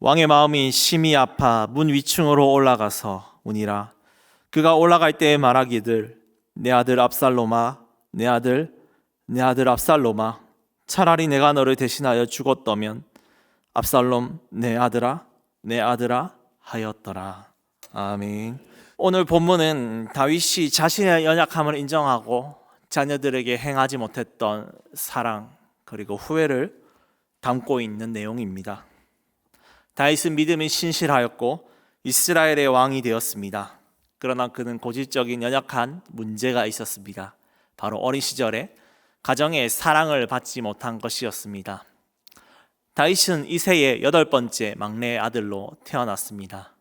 왕의 마음이 심히 아파 문 위층으로 올라가서 우니라. 그가 올라갈 때에 말하기를 내 아들 압살롬아, 내 아들 압살롬아, 차라리 내가 너를 대신하여 죽었더면 압살롬 내 아들아 하였더라. 아멘. 오늘 본문은 다윗이 자신의 연약함을 인정하고 자녀들에게 행하지 못했던 사랑 그리고 후회를 담고 있는 내용입니다. 다윗은 믿음이 신실하였고 이스라엘의 왕이 되었습니다. 그러나 그는 고질적인 연약한 문제가 있었습니다. 바로 어린 시절에 가정의 사랑을 받지 못한 것이었습니다. 다윗은 이새의 8번째 막내 아들로 태어났습니다.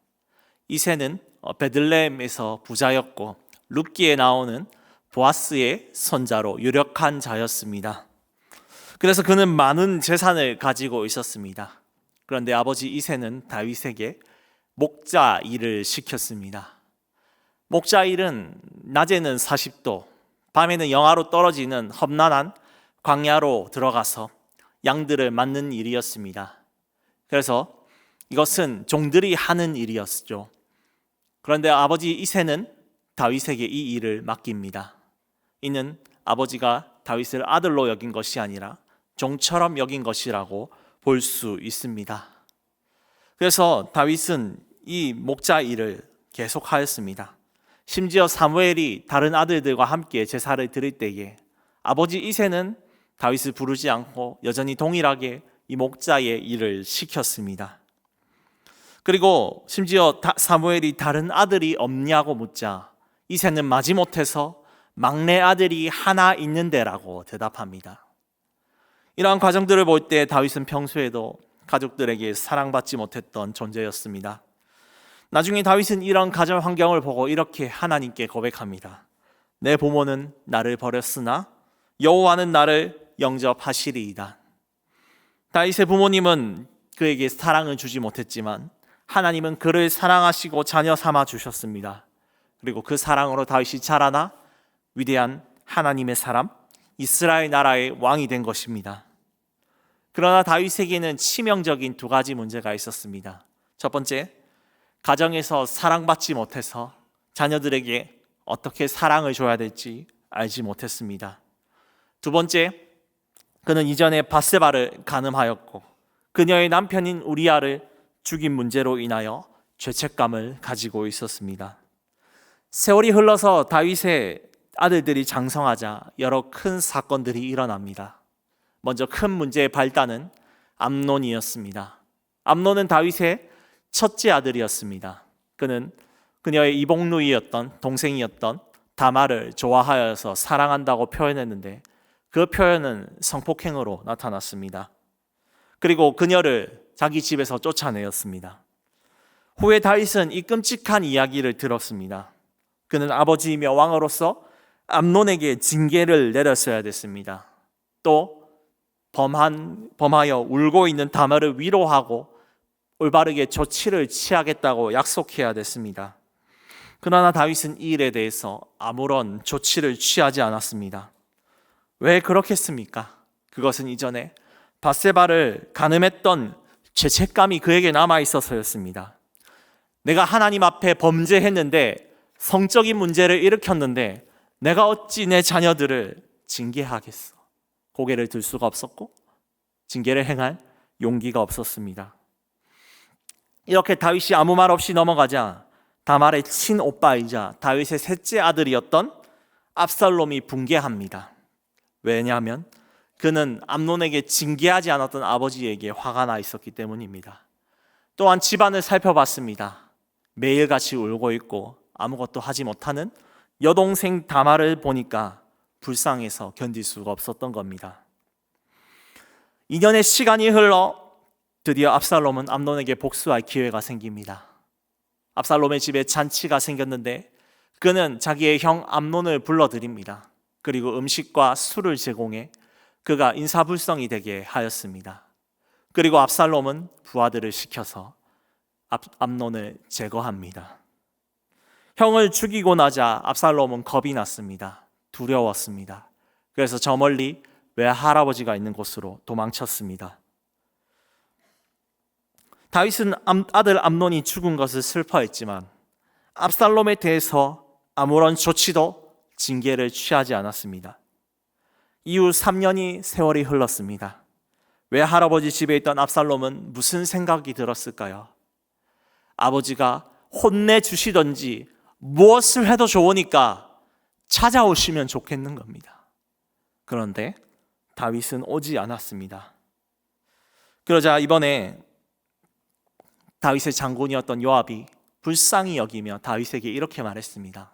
이새는 베들레헴에서 부자였고 룻기에 나오는 보아스의 손자로 유력한 자였습니다. 그래서 그는 많은 재산을 가지고 있었습니다. 그런데 아버지 이새는 다윗에게 목자 일을 시켰습니다. 목자 일은 낮에는 40도, 밤에는 영하로 떨어지는 험난한 광야로 들어가서 양들을 맡는 일이었습니다. 그래서 이것은 종들이 하는 일이었죠. 그런데 아버지 이새는 다윗에게 이 일을 맡깁니다. 이는 아버지가 다윗을 아들로 여긴 것이 아니라 종처럼 여긴 것이라고 볼 수 있습니다. 그래서 다윗은 이 목자 일을 계속하였습니다. 심지어 사무엘이 다른 아들들과 함께 제사를 드릴 때에 아버지 이새는 다윗을 부르지 않고 여전히 동일하게 이 목자의 일을 시켰습니다. 그리고 심지어 사무엘이 다른 아들이 없냐고 묻자 이새는 마지못해서 막내 아들이 하나 있는데라고 대답합니다. 이러한 과정들을 볼 때 다윗은 평소에도 가족들에게 사랑받지 못했던 존재였습니다. 나중에 다윗은 이런 가정 환경을 보고 이렇게 하나님께 고백합니다. 내 부모는 나를 버렸으나 여호와는 나를 영접하시리이다. 다윗의 부모님은 그에게 사랑을 주지 못했지만 하나님은 그를 사랑하시고 자녀 삼아 주셨습니다. 그리고 그 사랑으로 다윗이 자라나 위대한 하나님의 사람, 이스라엘 나라의 왕이 된 것입니다. 그러나 다윗에게는 치명적인 2가지 문제가 있었습니다. 첫 번째, 가정에서 사랑받지 못해서 자녀들에게 어떻게 사랑을 줘야 될지 알지 못했습니다. 두 번째, 그는 이전에 밧세바를 간음하였고 그녀의 남편인 우리아를 죽인 문제로 인하여 죄책감을 가지고 있었습니다. 세월이 흘러서 다윗의 아들들이 장성하자 여러 큰 사건들이 일어납니다. 먼저 큰 문제의 발단은 암논이었습니다. 암논은 다윗의 첫째 아들이었습니다. 그는 그녀의 이복누이였던 동생이었던 다말을 좋아하여서 사랑한다고 표현했는데 그 표현은 성폭행으로 나타났습니다. 그리고 그녀를 자기 집에서 쫓아내었습니다. 후에 다윗은 이 끔찍한 이야기를 들었습니다. 그는 아버지이며 왕으로서 암논에게 징계를 내렸어야 됐습니다. 또 범하여 울고 있는 다말을 위로하고 올바르게 조치를 취하겠다고 약속해야 됐습니다. 그러나 다윗은 이 일에 대해서 아무런 조치를 취하지 않았습니다. 왜 그렇겠습니까? 그것은 이전에 밧세바를 간음했던 죄책감이 그에게 남아 있어서였습니다. 내가 하나님 앞에 범죄했는데 성적인 문제를 일으켰는데 내가 어찌 내 자녀들을 징계하겠어? 고개를 들 수가 없었고 징계를 행할 용기가 없었습니다. 이렇게 다윗이 아무 말 없이 넘어가자 다말의 친오빠이자 다윗의 셋째 아들이었던 압살롬이 붕괴합니다. 왜냐하면 그는 암논에게 징계하지 않았던 아버지에게 화가 나 있었기 때문입니다. 또한 집안을 살펴봤습니다. 매일같이 울고 있고 아무것도 하지 못하는 여동생 다말을 보니까 불쌍해서 견딜 수가 없었던 겁니다. 2년의 시간이 흘러 드디어 압살롬은 암논에게 복수할 기회가 생깁니다. 압살롬의 집에 잔치가 생겼는데 그는 자기의 형 암논을 불러들입니다. 그리고 음식과 술을 제공해 그가 인사불성이 되게 하였습니다. 그리고 압살롬은 부하들을 시켜서 암논을 제거합니다. 형을 죽이고 나자 압살롬은 겁이 났습니다. 두려웠습니다. 그래서 저 멀리 외할아버지가 있는 곳으로 도망쳤습니다. 다윗은 아들 암논이 죽은 것을 슬퍼했지만 압살롬에 대해서 아무런 조치도 징계를 취하지 않았습니다. 이후 3년이 세월이 흘렀습니다. 왜 할아버지 집에 있던 압살롬은 무슨 생각이 들었을까요? 아버지가 혼내주시던지 무엇을 해도 좋으니까 찾아오시면 좋겠는 겁니다. 그런데 다윗은 오지 않았습니다. 그러자 이번에 다윗의 장군이었던 요압이 불쌍히 여기며 다윗에게 이렇게 말했습니다.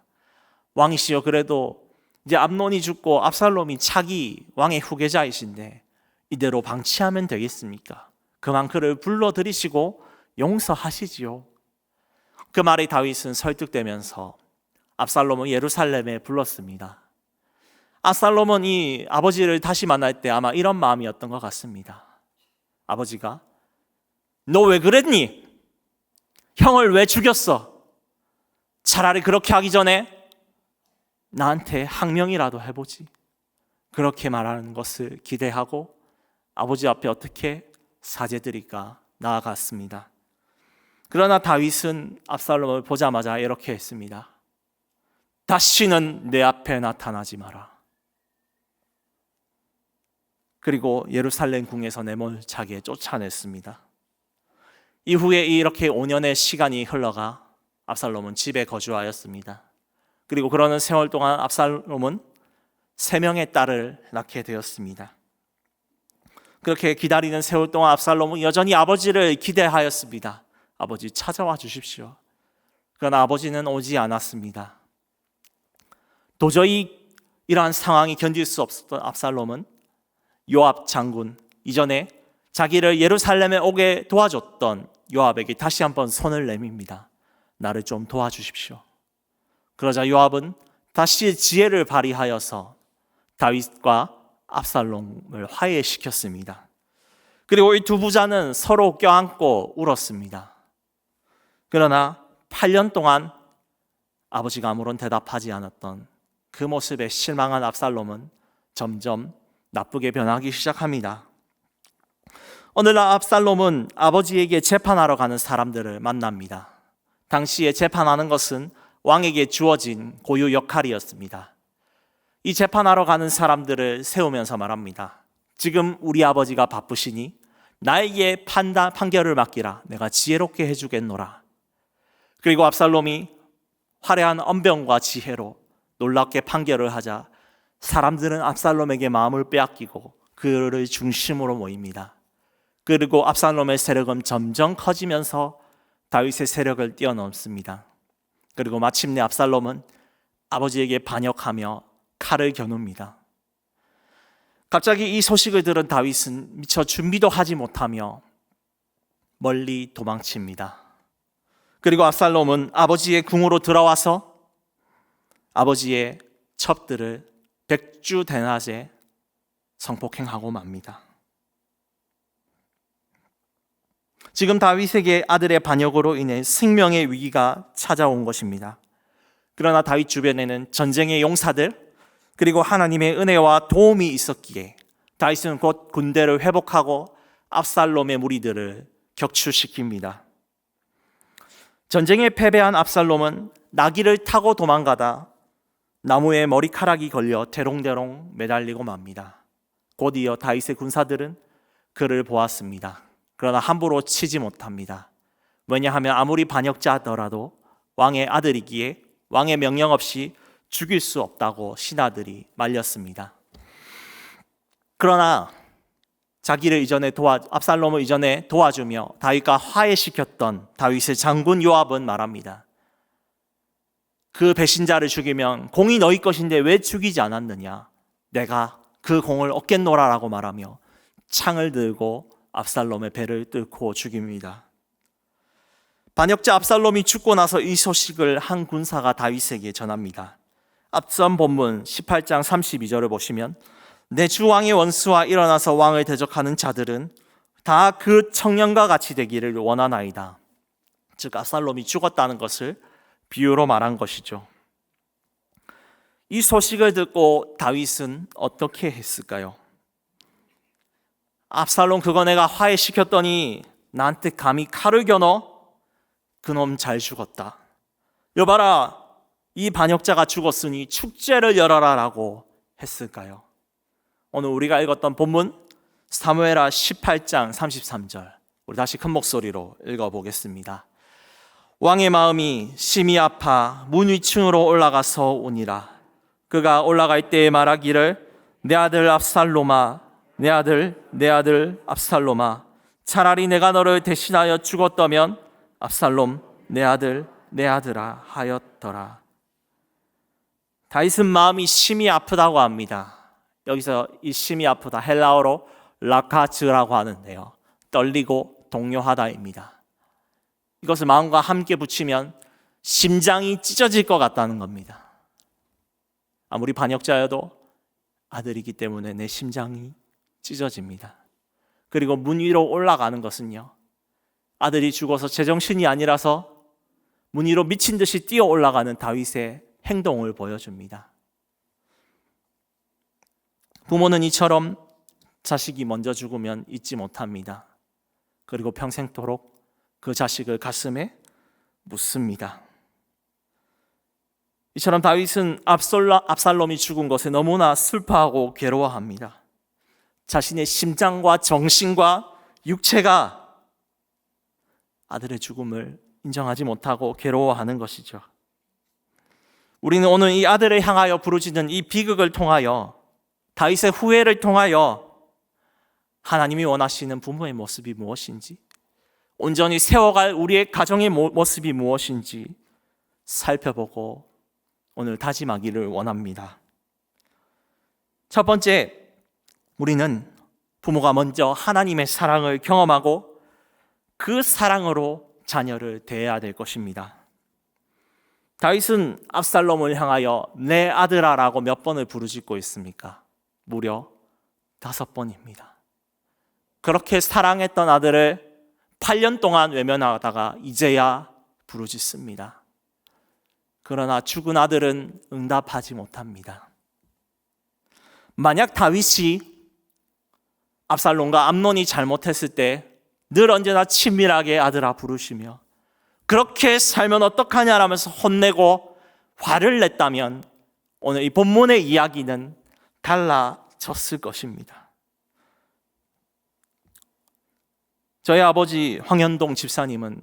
왕이시여, 그래도 이제 암논이 죽고 압살롬이 차기 왕의 후계자이신데 이대로 방치하면 되겠습니까? 그만 그를 불러들이시고 용서하시지요. 그 말에 다윗은 설득되면서 압살롬을 예루살렘에 불렀습니다. 압살롬은 이 아버지를 다시 만날 때 아마 이런 마음이었던 것 같습니다. 아버지가 너 왜 그랬니? 형을 왜 죽였어? 차라리 그렇게 하기 전에 나한테 항명이라도 해보지. 그렇게 말하는 것을 기대하고 아버지 앞에 어떻게 사죄드릴까 나아갔습니다. 그러나 다윗은 압살롬을 보자마자 이렇게 했습니다. 다시는 내 앞에 나타나지 마라. 그리고 예루살렘 궁에서 내몰차게 쫓아냈습니다. 이후에 이렇게 5년의 시간이 흘러가 압살롬은 집에 거주하였습니다. 그리고 그러는 세월 동안 압살롬은 3명의 딸을 낳게 되었습니다. 그렇게 기다리는 세월 동안 압살롬은 여전히 아버지를 기대하였습니다. 아버지 찾아와 주십시오. 그러나 아버지는 오지 않았습니다. 도저히 이러한 상황이 견딜 수 없었던 압살롬은 요압 장군, 이전에 자기를 예루살렘에 오게 도와줬던 요압에게 다시 한번 손을 내밉니다. 나를 좀 도와주십시오. 그러자 요압은 다시 지혜를 발휘하여서 다윗과 압살롬을 화해시켰습니다. 그리고 이 두 부자는 서로 껴안고 울었습니다. 그러나 8년 동안 아버지가 아무런 대답하지 않았던 그 모습에 실망한 압살롬은 점점 나쁘게 변하기 시작합니다. 오늘날 압살롬은 아버지에게 재판하러 가는 사람들을 만납니다. 당시에 재판하는 것은 왕에게 주어진 고유 역할이었습니다. 이 재판하러 가는 사람들을 세우면서 말합니다. 지금 우리 아버지가 바쁘시니 나에게 판결을 맡기라. 내가 지혜롭게 해주겠노라. 그리고 압살롬이 화려한 언변과 지혜로 놀랍게 판결을 하자 사람들은 압살롬에게 마음을 빼앗기고 그를 중심으로 모입니다. 그리고 압살롬의 세력은 점점 커지면서 다윗의 세력을 뛰어넘습니다. 그리고 마침내 압살롬은 아버지에게 반역하며 칼을 겨눕니다. 갑자기 이 소식을 들은 다윗은 미처 준비도 하지 못하며 멀리 도망칩니다. 그리고 압살롬은 아버지의 궁으로 들어와서 아버지의 첩들을 백주대낮에 성폭행하고 맙니다. 지금 다윗에게 아들의 반역으로 인해 생명의 위기가 찾아온 것입니다. 그러나 다윗 주변에는 전쟁의 용사들 그리고 하나님의 은혜와 도움이 있었기에 다윗은 곧 군대를 회복하고 압살롬의 무리들을 격추시킵니다. 전쟁에 패배한 압살롬은 나귀를 타고 도망가다 나무에 머리카락이 걸려 대롱대롱 매달리고 맙니다. 곧이어 다윗의 군사들은 그를 보았습니다. 그러나 함부로 치지 못합니다. 왜냐하면 아무리 반역자더라도 왕의 아들이기에 왕의 명령 없이 죽일 수 없다고 신하들이 말렸습니다. 그러나 압살롬을 이전에 도와주며 다윗과 화해시켰던 다윗의 장군 요압은 말합니다. 그 배신자를 죽이면 공이 너희 것인데 왜 죽이지 않았느냐? 내가 그 공을 얻겠노라라고 말하며 창을 들고 압살롬의 배를 뚫고 죽입니다. 반역자 압살롬이 죽고 나서 이 소식을 한 군사가 다윗에게 전합니다. 앞선 본문 18장 32절을 보시면 내 주 왕의 원수와 일어나서 왕을 대적하는 자들은 다 그 청년과 같이 되기를 원하나이다. 즉 압살롬이 죽었다는 것을 비유로 말한 것이죠. 이 소식을 듣고 다윗은 어떻게 했을까요? 압살롬 그거 내가 화해시켰더니 나한테 감히 칼을 겨눠? 그놈 잘 죽었다. 여봐라, 이 반역자가 죽었으니 축제를 열어라 라고 했을까요? 오늘 우리가 읽었던 본문 사무엘하 18장 33절, 우리 다시 큰 목소리로 읽어보겠습니다. 왕의 마음이 심히 아파 문 위층으로 올라가서 오니라. 그가 올라갈 때에 말하기를 내 아들 압살롬아, 내 아들 압살롬아, 차라리 내가 너를 대신하여 죽었다면 압살롬 내 아들아 하였더라. 다윗은 마음이 심히 아프다고 합니다. 여기서 이 심히 아프다, 헬라어로 라카즈라고 하는데요, 떨리고 동요하다입니다. 이것을 마음과 함께 붙이면 심장이 찢어질 것 같다는 겁니다. 아무리 반역자여도 아들이기 때문에 내 심장이 찢어집니다. 그리고 문 위로 올라가는 것은요, 아들이 죽어서 제정신이 아니라서 문 위로 미친 듯이 뛰어 올라가는 다윗의 행동을 보여줍니다. 부모는 이처럼 자식이 먼저 죽으면 잊지 못합니다. 그리고 평생토록 그 자식을 가슴에 묻습니다. 이처럼 다윗은 압살롬이 죽은 것에 너무나 슬퍼하고 괴로워합니다. 자신의 심장과 정신과 육체가 아들의 죽음을 인정하지 못하고 괴로워하는 것이죠. 우리는 오늘 이 아들을 향하여 부르짖는 이 비극을 통하여, 다윗의 후회를 통하여 하나님이 원하시는 부모의 모습이 무엇인지, 온전히 세워갈 우리의 가정의 모습이 무엇인지 살펴보고 오늘 다짐하기를 원합니다. 첫 번째, 우리는 부모가 먼저 하나님의 사랑을 경험하고 그 사랑으로 자녀를 대해야 될 것입니다. 다윗은 압살롬을 향하여 내 아들아라고 몇 번을 부르짖고 있습니까? 무려 5번입니다. 그렇게 사랑했던 아들을 8년 동안 외면하다가 이제야 부르짖습니다. 그러나 죽은 아들은 응답하지 못합니다. 만약 다윗이 압살롬과 암논이 잘못했을 때 늘 언제나 친밀하게 아들아 부르시며 그렇게 살면 어떡하냐라면서 혼내고 화를 냈다면 오늘 이 본문의 이야기는 달라졌을 것입니다. 저희 아버지 황현동 집사님은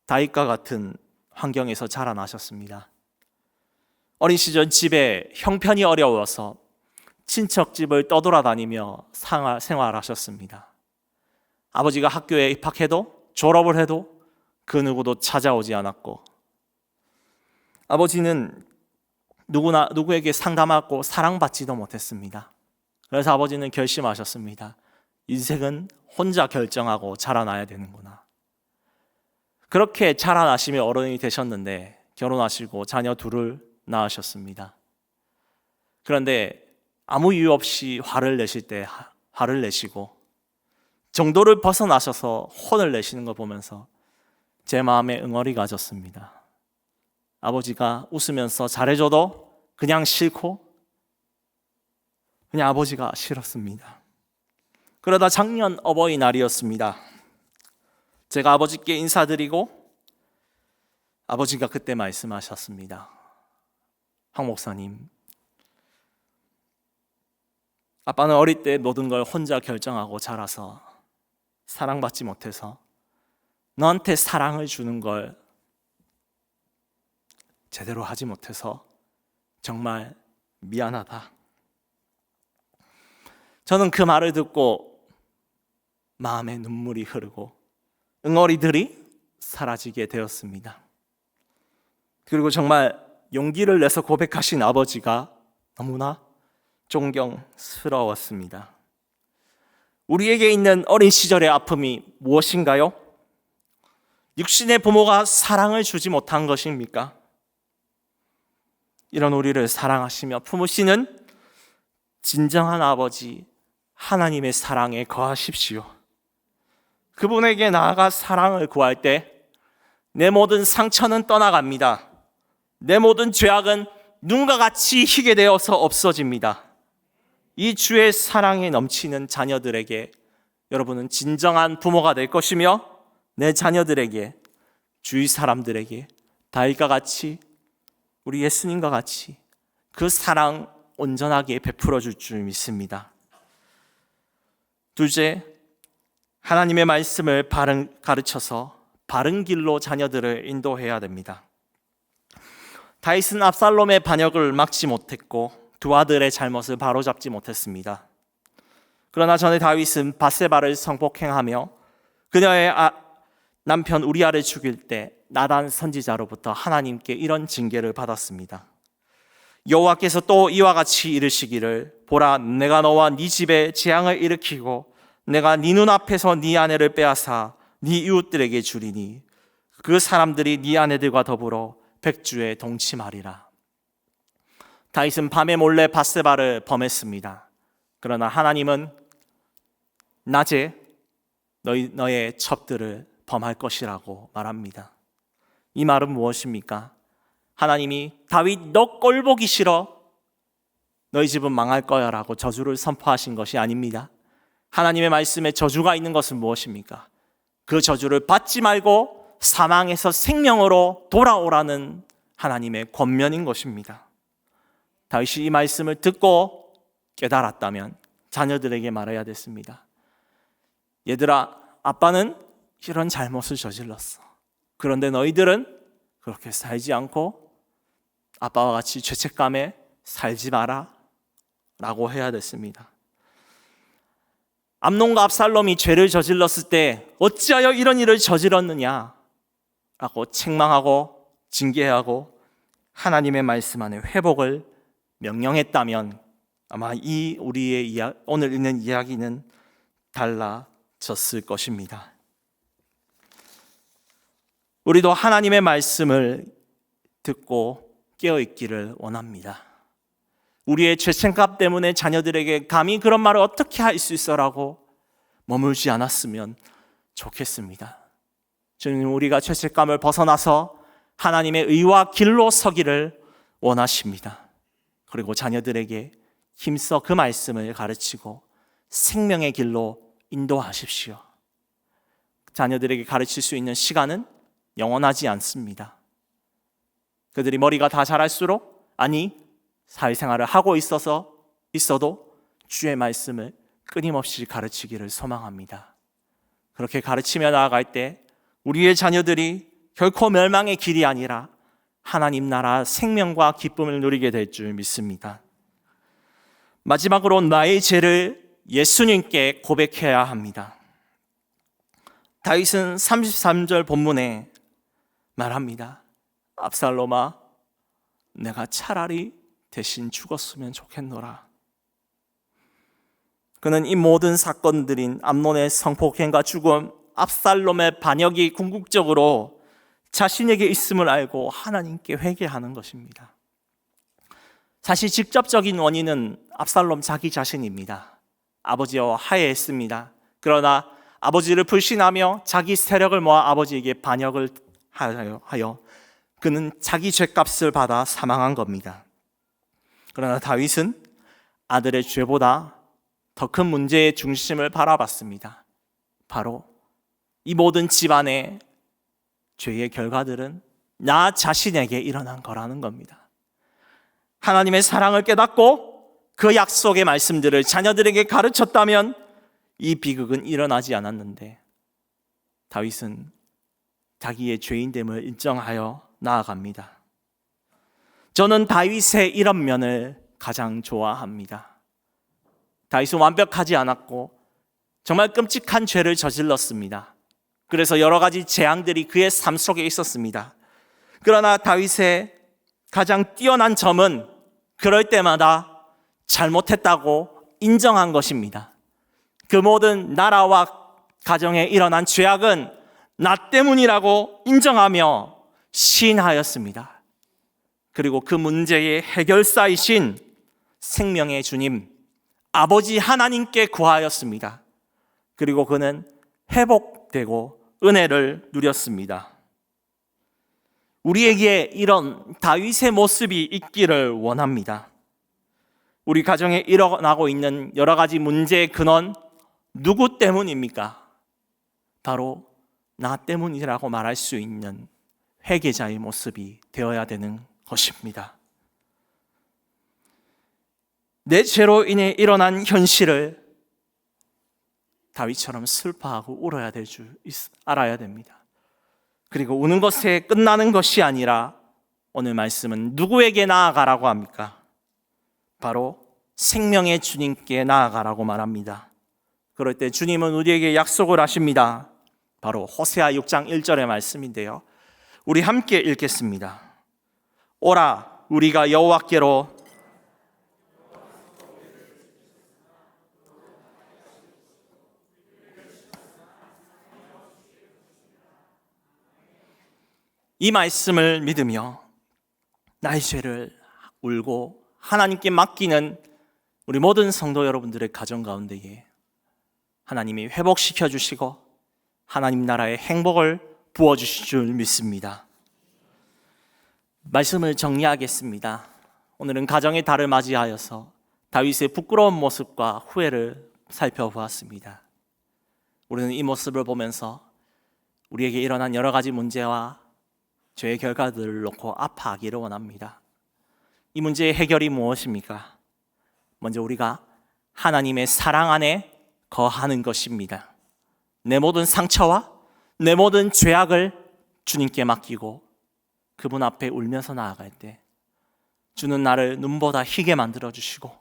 다윗과 같은 환경에서 자라나셨습니다. 어린 시절 집에 형편이 어려워서 친척 집을 떠돌아다니며 생활하셨습니다. 아버지가 학교에 입학해도 졸업을 해도 그 누구도 찾아오지 않았고, 아버지는 누구에게 상담하고 사랑받지도 못했습니다. 그래서 아버지는 결심하셨습니다. 인생은 혼자 결정하고 자라나야 되는구나. 그렇게 자라나시며 어른이 되셨는데 결혼하시고 자녀 둘을 낳으셨습니다. 그런데 아무 이유 없이 화를 내실 때 화를 내시고 정도를 벗어나셔서 혼을 내시는 걸 보면서 제 마음에 응어리가 졌습니다. 아버지가 웃으면서 잘해줘도 그냥 싫고 그냥 아버지가 싫었습니다. 그러다 작년 어버이날이었습니다. 제가 아버지께 인사드리고 아버지가 그때 말씀하셨습니다. 황 목사님, 아빠는 어릴 때 모든 걸 혼자 결정하고 자라서 사랑받지 못해서 너한테 사랑을 주는 걸 제대로 하지 못해서 정말 미안하다. 저는 그 말을 듣고 마음에 눈물이 흐르고 응어리들이 사라지게 되었습니다. 그리고 정말 용기를 내서 고백하신 아버지가 너무나 존경스러웠습니다. 우리에게 있는 어린 시절의 아픔이 무엇인가요? 육신의 부모가 사랑을 주지 못한 것입니까? 이런 우리를 사랑하시며 품으시는 진정한 아버지 하나님의 사랑에 거하십시오. 그분에게 나아가 사랑을 구할 때 내 모든 상처는 떠나갑니다. 내 모든 죄악은 눈과 같이 희게 되어서 없어집니다. 이 주의 사랑에 넘치는 자녀들에게 여러분은 진정한 부모가 될 것이며 내 자녀들에게, 주위 사람들에게 다윗과 같이, 우리 예수님과 같이 그 사랑 온전하게 베풀어 줄 줄 믿습니다. 둘째, 하나님의 말씀을 가르쳐서 바른 길로 자녀들을 인도해야 됩니다. 다윗은 압살롬의 반역을 막지 못했고 두 아들의 잘못을 바로잡지 못했습니다. 그러나 전에 다윗은 밧세바를 성폭행하며 그녀의 남편 우리아를 죽일 때 나단 선지자로부터 하나님께 이런 징계를 받았습니다. 여호와께서 또 이와 같이 이르시기를, 보라, 내가 너와 네 집에 재앙을 일으키고 내가 네 눈앞에서 네 아내를 빼앗아 네 이웃들에게 주리니 그 사람들이 네 아내들과 더불어 백주에 동침하리라. 다윗은 밤에 몰래 밧세바를 범했습니다. 그러나 하나님은 낮에 너의 첩들을 범할 것이라고 말합니다. 이 말은 무엇입니까? 하나님이 다윗, 너 꼴 보기 싫어, 너희 집은 망할 거야 라고 저주를 선포하신 것이 아닙니다. 하나님의 말씀에 저주가 있는 것은 무엇입니까? 그 저주를 받지 말고 사망에서 생명으로 돌아오라는 하나님의 권면인 것입니다. 다윗이 이 말씀을 듣고 깨달았다면 자녀들에게 말해야 됐습니다. 얘들아, 아빠는 이런 잘못을 저질렀어. 그런데 너희들은 그렇게 살지 않고 아빠와 같이 죄책감에 살지 마라 라고 해야 됐습니다. 암논과 압살롬이 죄를 저질렀을 때 어찌하여 이런 일을 저질렀느냐 라고 책망하고 징계하고 하나님의 말씀 안에 회복을 명령했다면 아마 우리의 오늘 읽는 이야기는 달라졌을 것입니다. 우리도 하나님의 말씀을 듣고 깨어있기를 원합니다. 우리의 죄책감 때문에 자녀들에게 감히 그런 말을 어떻게 할 수 있어라고 머물지 않았으면 좋겠습니다. 주님, 우리가 죄책감을 벗어나서 하나님의 의와 길로 서기를 원하십니다. 그리고 자녀들에게 힘써 그 말씀을 가르치고 생명의 길로 인도하십시오. 자녀들에게 가르칠 수 있는 시간은 영원하지 않습니다. 그들이 머리가 다 자랄수록, 아니 사회생활을 하고 있어도 주의 말씀을 끊임없이 가르치기를 소망합니다. 그렇게 가르치며 나아갈 때 우리의 자녀들이 결코 멸망의 길이 아니라 하나님 나라 생명과 기쁨을 누리게 될 줄 믿습니다. 마지막으로 나의 죄를 예수님께 고백해야 합니다. 다윗은 33절 본문에 말합니다. 압살롬아, 내가 차라리 대신 죽었으면 좋겠노라. 그는 이 모든 사건들인 암논의 성폭행과 죽음, 압살롬의 반역이 궁극적으로 자신에게 있음을 알고 하나님께 회개하는 것입니다. 사실 직접적인 원인은 압살롬 자기 자신입니다. 아버지와 화해했습니다. 그러나 아버지를 불신하며 자기 세력을 모아 아버지에게 반역을 하여 그는 자기 죄값을 받아 사망한 겁니다. 그러나 다윗은 아들의 죄보다 더 큰 문제의 중심을 바라봤습니다. 바로 이 모든 집안의 죄의 결과들은 나 자신에게 일어난 거라는 겁니다. 하나님의 사랑을 깨닫고 그 약속의 말씀들을 자녀들에게 가르쳤다면 이 비극은 일어나지 않았는데 다윗은 자기의 죄인됨을 인정하여 나아갑니다. 저는 다윗의 이런 면을 가장 좋아합니다. 다윗은 완벽하지 않았고 정말 끔찍한 죄를 저질렀습니다. 그래서 여러 가지 재앙들이 그의 삶 속에 있었습니다. 그러나 다윗의 가장 뛰어난 점은 그럴 때마다 잘못했다고 인정한 것입니다. 그 모든 나라와 가정에 일어난 죄악은 나 때문이라고 인정하며 시인하였습니다. 그리고 그 문제의 해결사이신 생명의 주님, 아버지 하나님께 구하였습니다. 그리고 그는 회복되고 은혜를 누렸습니다. 우리에게 이런 다윗의 모습이 있기를 원합니다. 우리 가정에 일어나고 있는 여러 가지 문제의 근원, 누구 때문입니까? 바로 나 때문이라고 말할 수 있는 회개자의 모습이 되어야 되는 것입니다. 내 죄로 인해 일어난 현실을 다윗처럼 슬퍼하고 울어야 될 줄 알아야 됩니다. 그리고 우는 것에 끝나는 것이 아니라 오늘 말씀은 누구에게 나아가라고 합니까? 바로 생명의 주님께 나아가라고 말합니다. 그럴 때 주님은 우리에게 약속을 하십니다. 바로 호세아 6장 1절의 말씀인데요. 우리 함께 읽겠습니다. 오라, 우리가 여호와께로 이 말씀을 믿으며 나의 죄를 울고 하나님께 맡기는 우리 모든 성도 여러분들의 가정 가운데에 하나님이 회복시켜 주시고 하나님 나라의 행복을 부어주실 줄 믿습니다. 말씀을 정리하겠습니다. 오늘은 가정의 달을 맞이하여서 다윗의 부끄러운 모습과 후회를 살펴보았습니다. 우리는 이 모습을 보면서 우리에게 일어난 여러 가지 문제와 죄의 결과들을 놓고 아파하기를 원합니다. 이 문제의 해결이 무엇입니까? 먼저 우리가 하나님의 사랑 안에 거하는 것입니다. 내 모든 상처와 내 모든 죄악을 주님께 맡기고 그분 앞에 울면서 나아갈 때 주는 나를 눈보다 희게 만들어주시고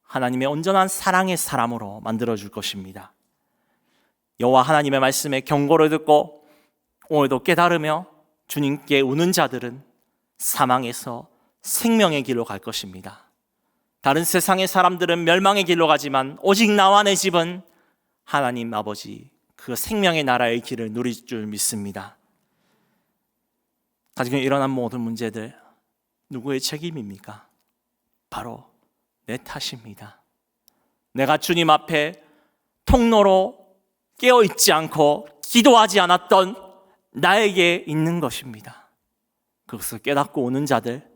하나님의 온전한 사랑의 사람으로 만들어줄 것입니다. 여호와 하나님의 말씀에 경고를 듣고 오늘도 깨달으며 주님께 우는 자들은 사망에서 생명의 길로 갈 것입니다. 다른 세상의 사람들은 멸망의 길로 가지만 오직 나와 내 집은 하나님 아버지 그 생명의 나라의 길을 누릴 줄 믿습니다. 가지고 일어난 모든 문제들 누구의 책임입니까? 바로 내 탓입니다. 내가 주님 앞에 통로로 깨어있지 않고 기도하지 않았던 나에게 있는 것입니다. 그것을 깨닫고 오는 자들,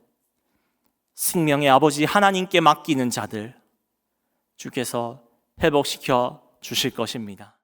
생명의 아버지 하나님께 맡기는 자들 주께서 회복시켜 주실 것입니다.